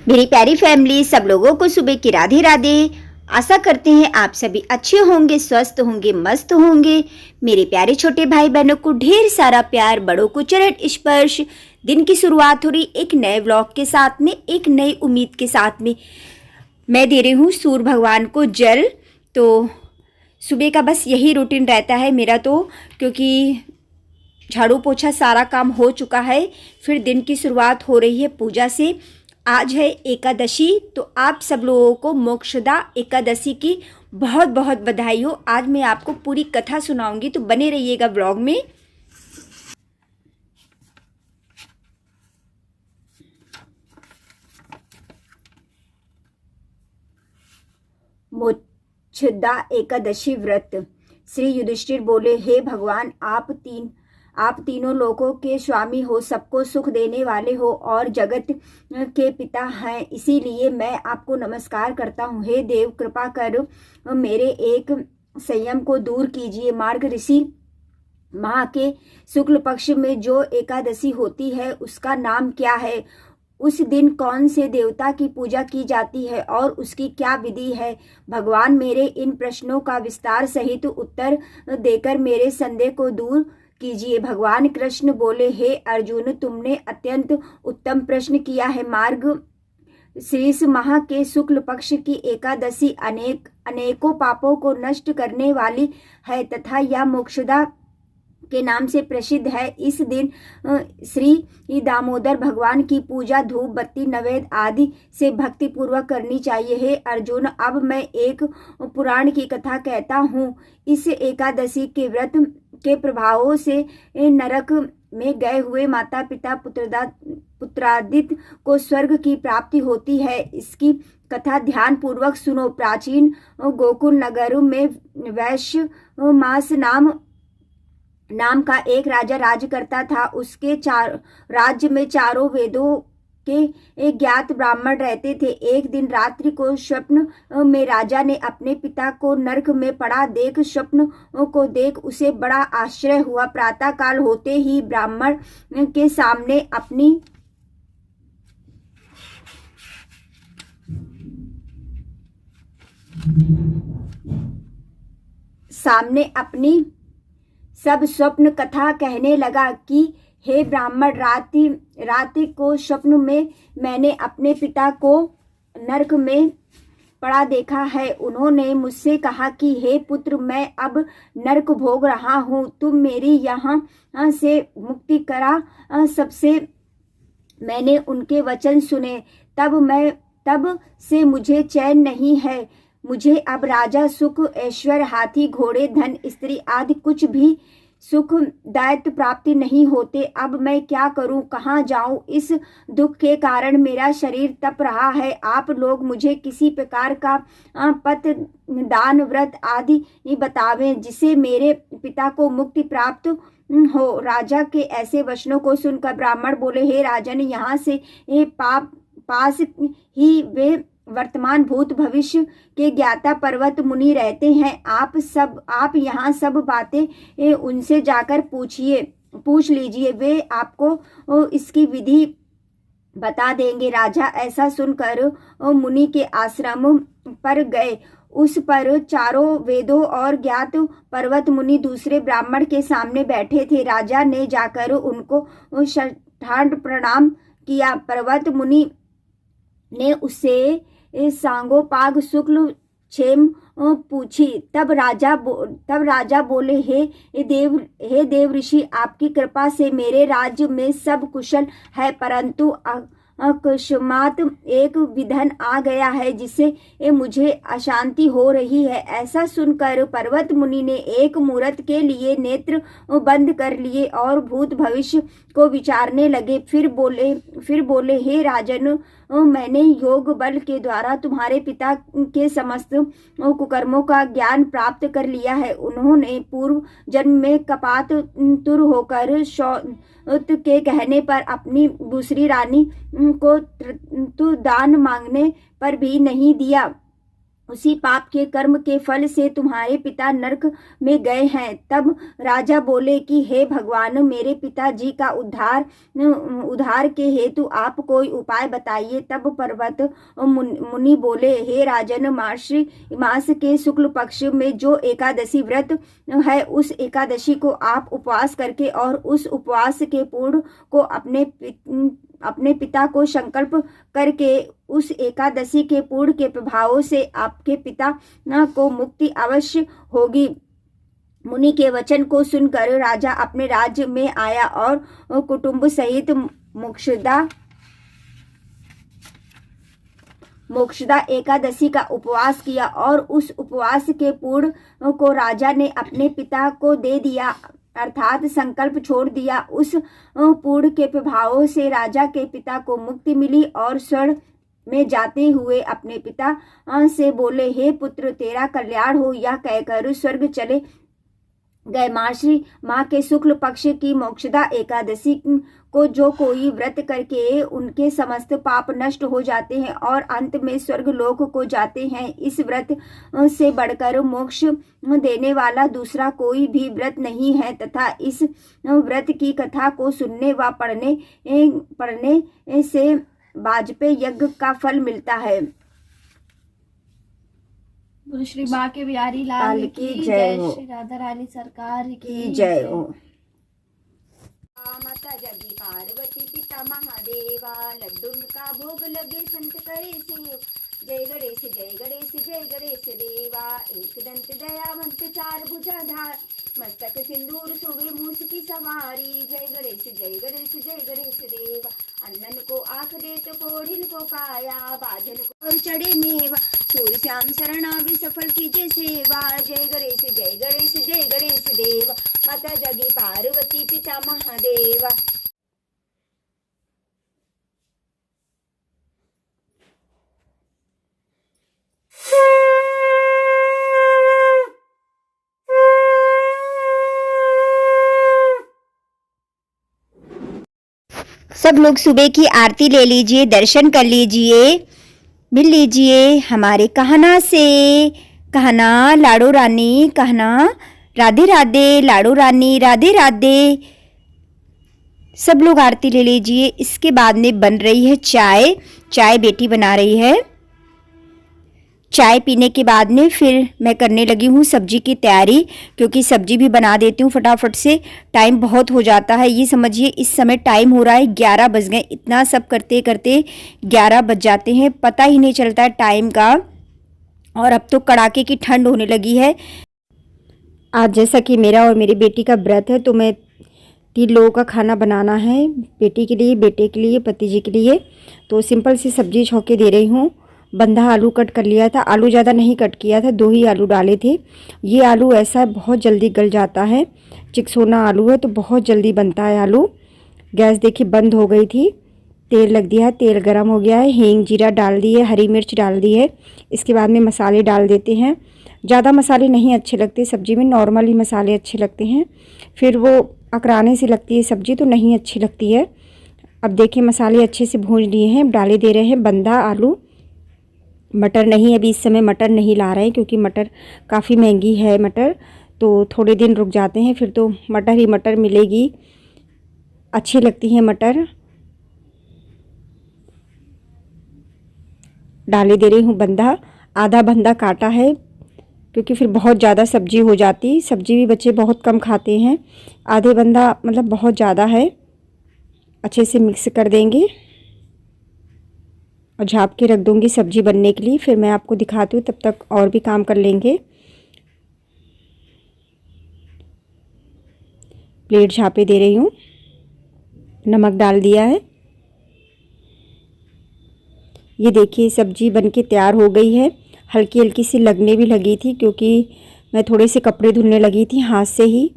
मेरी प्यारी फैमिली, सब लोगों को सुबह की राधे राधे। आशा करते हैं आप सभी अच्छे होंगे, स्वस्थ होंगे, मस्त होंगे। मेरे प्यारे छोटे भाई बहनों को ढेर सारा प्यार, बड़ों को चरण स्पर्श। दिन की शुरुआत हो रही एक नए व्लॉग के साथ में, एक नई उम्मीद के साथ में। मैं दे रही हूँ सूर्य भगवान को जल। तो सुबह का बस यही रूटीन रहता है मेरा, तो क्योंकि झाड़ू पोछा सारा काम हो चुका है। फिर दिन की शुरुआत हो रही है पूजा से। आज है एकादशी, तो आप सब लोगों को मोक्षदा एकादशी की बहुत बहुत बधाई हो। आज मैं आपको पूरी कथा सुनाऊंगी, तो बने रहिएगा ब्लॉग में। मोक्षदा एकादशी व्रत। श्री युधिष्ठिर बोले, हे भगवान, आप तीनों लोगों के स्वामी हो, सबको सुख देने वाले हो और जगत के पिता हैं, इसीलिए मैं आपको नमस्कार करता हूँ। हे देव, कृपा कर मेरे एक संयम को दूर कीजिए। मार्ग ऋषि माह के शुक्ल पक्ष में जो एकादशी होती है उसका नाम क्या है? उस दिन कौन से देवता की पूजा की जाती है और उसकी क्या विधि है? भगवान, मेरे इन प्रश्नों का विस्तार सहित उत्तर देकर मेरे संदेह को दूर कीजिए। भगवान कृष्ण बोले, हे अर्जुन, तुमने अत्यंत उत्तम प्रश्न किया है। मार्ग शीर्ष माह के शुक्ल पक्ष की एकादशी अनेकों पापों को नष्ट करने वाली है तथा यह मोक्षदा के नाम से प्रसिद्ध है। इस दिन श्री दामोदर भगवान की पूजा धूप बत्ती नैवेद्य आदि से भक्ति पूर्वक करनी चाहिए। हे अर्जुन, अब मैं एक पुराण की कथा कहता हूँ। इस एकादशी के व्रत के प्रभावों से नरक में गए हुए माता पिता पुत्रादित को स्वर्ग की प्राप्ति होती है। इसकी कथा ध्यान पूर्वक सुनो। प्राचीन गोकुल नगर में वैश्य मास नाम का एक राजा राज करता था। उसके राज्य में चारों वेदों के ज्ञात ब्राह्मण रहते थे। एक दिन रात्रि को स्वप्न में राजा ने अपने पिता को नरक में पड़ा देख स्वप्न को देख उसे बड़ा आश्चर्य हुआ। प्रातः काल होते ही ब्राह्मण के सामने अपनी सब स्वप्न कथा कहने लगा कि हे ब्राह्मण, रात्रि को स्वप्न में मैंने अपने पिता को नरक में पड़ा देखा है। उन्होंने मुझसे कहा कि हे पुत्र, मैं अब नरक भोग रहा हूँ, तुम मेरी यहाँ से मुक्ति करा सबसे। मैंने उनके वचन सुने, तब से मुझे चैन नहीं है। मुझे अब राजा सुख, ऐश्वर्य, हाथी घोड़े, धन, स्त्री आदि कुछ भी सुख दायित्व प्राप्ति नहीं होते। अब मैं क्या करूं, कहाँ जाऊं? इस दुख के कारण मेरा शरीर तप रहा है। आप लोग मुझे किसी प्रकार का पत दान व्रत आदि बतावें जिसे मेरे पिता को मुक्ति प्राप्त हो। राजा के ऐसे वचनों को सुनकर ब्राह्मण बोले, हे राजन, यहाँ से पास ही वे वर्तमान भूत भविष्य के ज्ञाता पर्वत मुनि रहते हैं। आप यहाँ सब बातें उनसे जाकर पूछ लीजिए, वे आपको इसकी विधि बता देंगे। राजा ऐसा सुनकर मुनि के आश्रम पर गए। उस पर चारों वेदों और ज्ञात पर्वत मुनि दूसरे ब्राह्मण के सामने बैठे थे। राजा ने जाकर उनको साष्टांग प्रणाम किया। पर्वत मुनि ने उससे सांगोपांग शुक्ल क्षेम पूछी। तब राजा बोले, हे देव ऋषि, आपकी कृपा से मेरे राज्य में सब कुशल है, परंतु अकस्मात एक विघ्न आ गया है जिससे मुझे अशांति हो रही है। ऐसा सुनकर पर्वत मुनि ने एक मुहूर्त के लिए नेत्र बंद कर लिए और भूत भविष्य को विचारने लगे। फिर बोले, हे राजन, मैंने योग बल के द्वारा तुम्हारे पिता के समस्त कुकर्मों का ज्ञान प्राप्त कर लिया है। उन्होंने पूर्व जन्म में कपात तुर होकर सौत के कहने पर अपनी दूसरी रानी को दान मांगने पर भी नहीं दिया। उसी पाप के कर्म के फल से तुम्हारे पिता नरक में गए हैं। तब राजा बोले कि हे भगवान, मेरे पिताजी का उद्धार के हेतु आप कोई उपाय बताइए। तब पर्वत मुनि बोले, हे राजन, मास के शुक्ल पक्ष में जो एकादशी व्रत है, उस एकादशी को आप उपवास करके और उस उपवास के पूर्ण को अपने पिता को संकल्प करके उस एकादशी के पूर्ण के प्रभावों से आपके पिता को मुक्ति अवश्य होगी। मुनि के वचन को सुनकर राजा अपने राज्य में आया और कुटुंब सहित मोक्षदा एकादशी का उपवास किया और उस उपवास के पूर्ण को राजा ने अपने पिता को दे दिया, अर्थात संकल्प छोड़ दिया। उस पूर्ण के प्रभावों से राजा के पिता को मुक्ति मिली और स्वर्ग में जाते हुए अपने पिता से बोले, हे पुत्र, तेरा कल्याण हो। यह कहकर स्वर्ग चले गए। माँ के शुक्ल पक्ष की मोक्षदा एकादशी को जो कोई व्रत करके उनके समस्त पाप नष्ट हो जाते हैं और अंत में स्वर्ग लोक को जाते हैं। इस व्रत से बढ़कर मोक्ष देने वाला दूसरा कोई भी व्रत नहीं है तथा इस व्रत की कथा को सुनने व पढ़ने से वाजपेयी यज्ञ का फल मिलता है। श्री बांके बिहारी लाल की जय हो। श्री राधा रानी सरकार की जय हो। माता जगी पार्वती पिता महादेवा, लड्डून का भोग लगे संत करे सेव। जय गणेश जय गणेश जय गणेश देवा, एक दंत दयावंत चार भुजाधार, मस्तक सिंदूर शोभे मूस की सवारी। जय गणेश जय गणेश जय गणेश देवा, अन्नन को आँख दे तो कोढ़िन को काया, बाजन को और चढ़े मेवा, सूर श्याम शरणा भी सफल कीजिए सेवा। जय गणेश जय गणेश जय गणेश देवा, माता जगी पार्वती पिता महादेवा। सब लोग सुबह की आरती ले लीजिए, दर्शन कर लीजिए, मिल लीजिए हमारे कहना से। कहना लाडो रानी, कहना राधे राधे, लाडो रानी राधे राधे। सब लोग आरती ले लीजिए। इसके बाद में बन रही है चाय। चाय बेटी बना रही है। चाय पीने के बाद में फिर मैं करने लगी हूँ सब्जी की तैयारी, क्योंकि सब्जी भी बना देती हूँ फटाफट से। टाइम बहुत हो जाता है, ये समझिए इस समय टाइम हो रहा है 11 बज गए। इतना सब करते करते 11 बज जाते हैं, पता ही नहीं चलता है टाइम का। और अब तो कड़ाके की ठंड होने लगी है। आज जैसा कि मेरा और मेरी बेटी का व्रत है, तो मैं 3 लोगों का खाना बनाना है, बेटी के लिए, बेटे के लिए, पति जी के लिए। तो सिंपल सी सब्जी छौंके दे रही हूँ। बंधा आलू कट कर लिया था, आलू ज़्यादा नहीं कट किया था, 2 ही आलू डाले थे। ये आलू ऐसा है बहुत जल्दी गल जाता है, चिकसोना आलू है तो बहुत जल्दी बनता है आलू। गैस देखिए बंद हो गई थी। तेल लग दिया है, तेल गरम हो गया है। हींग जीरा डाल दिए, हरी मिर्च डाल दी है। इसके बाद में मसाले डाल देते हैं। ज़्यादा मसाले नहीं अच्छे लगते सब्ज़ी में, नॉर्मल ही मसाले अच्छे लगते हैं। फिर वो अकराने से लगती है सब्ज़ी, तो नहीं अच्छी लगती है। अब देखिए मसाले अच्छे से भून लिए हैं। डाले दे रहे हैं बंधा आलू। मटर नहीं, अभी इस समय मटर नहीं ला रहे हैं, क्योंकि मटर काफ़ी महंगी है मटर, तो थोड़े दिन रुक जाते हैं, फिर तो मटर ही मटर मिलेगी। अच्छी लगती है मटर। डाले दे रही हूँ बंधा। आधा बंधा काटा है, क्योंकि फिर बहुत ज़्यादा सब्जी हो जाती। सब्जी भी बच्चे बहुत कम खाते हैं। आधे बंधा मतलब बहुत ज़्यादा है। अच्छे से मिक्स कर देंगे और झाँप के रख दूँगी सब्जी बनने के लिए। फिर मैं आपको दिखाती हूँ, तब तक और भी काम कर लेंगे। प्लेट झाँपे दे रही हूँ। नमक डाल दिया है। ये देखिए सब्जी बनके तैयार हो गई है। हल्की हल्की सी लगने भी लगी थी, क्योंकि मैं थोड़े से कपड़े धुलने लगी थी हाथ से ही,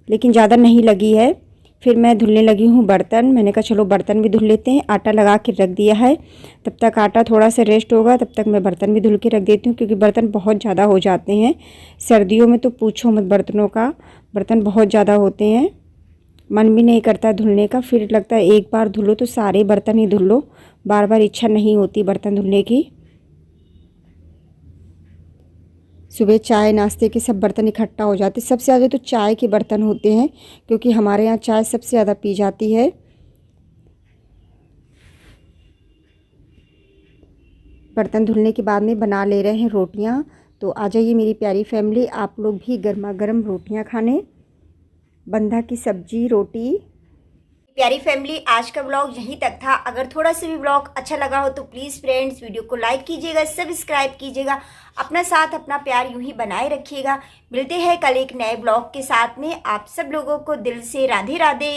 लेकिन ज़्यादा नहीं लगी है। फिर मैं धुलने लगी हूँ बर्तन। मैंने कहा चलो बर्तन भी धुल लेते हैं। आटा लगा के रख दिया है, तब तक आटा थोड़ा सा रेस्ट होगा, तब तक मैं बर्तन भी धुल के रख देती हूँ, क्योंकि बर्तन बहुत ज़्यादा हो जाते हैं सर्दियों में। तो पूछो मत, बर्तनों का बर्तन बहुत ज़्यादा होते हैं। मन भी नहीं करता धुलने का, फिर लगता है एक बार धुलो तो सारे बर्तन ही धुल लो। बार बार इच्छा नहीं होती बर्तन धुलने की। सुबह चाय नाश्ते के सब बर्तन इकट्ठा हो जाते। सबसे ज़्यादा तो चाय के बर्तन होते हैं, क्योंकि हमारे यहाँ चाय सबसे ज़्यादा पी जाती है। बर्तन धुलने के बाद में बना ले रहे हैं रोटियाँ। तो आ जाइए मेरी प्यारी फैमिली, आप लोग भी गर्मा गर्म रोटियाँ खाने। बंधा की सब्जी रोटी। प्यारी फैमिली, आज का ब्लॉग यहीं तक था। अगर थोड़ा सा भी ब्लॉग अच्छा लगा हो तो प्लीज़ फ्रेंड्स वीडियो को लाइक कीजिएगा, सब्सक्राइब कीजिएगा, अपना साथ अपना प्यार यूं ही बनाए रखिएगा। मिलते हैं कल एक नए ब्लॉग के साथ में। आप सब लोगों को दिल से राधे राधे।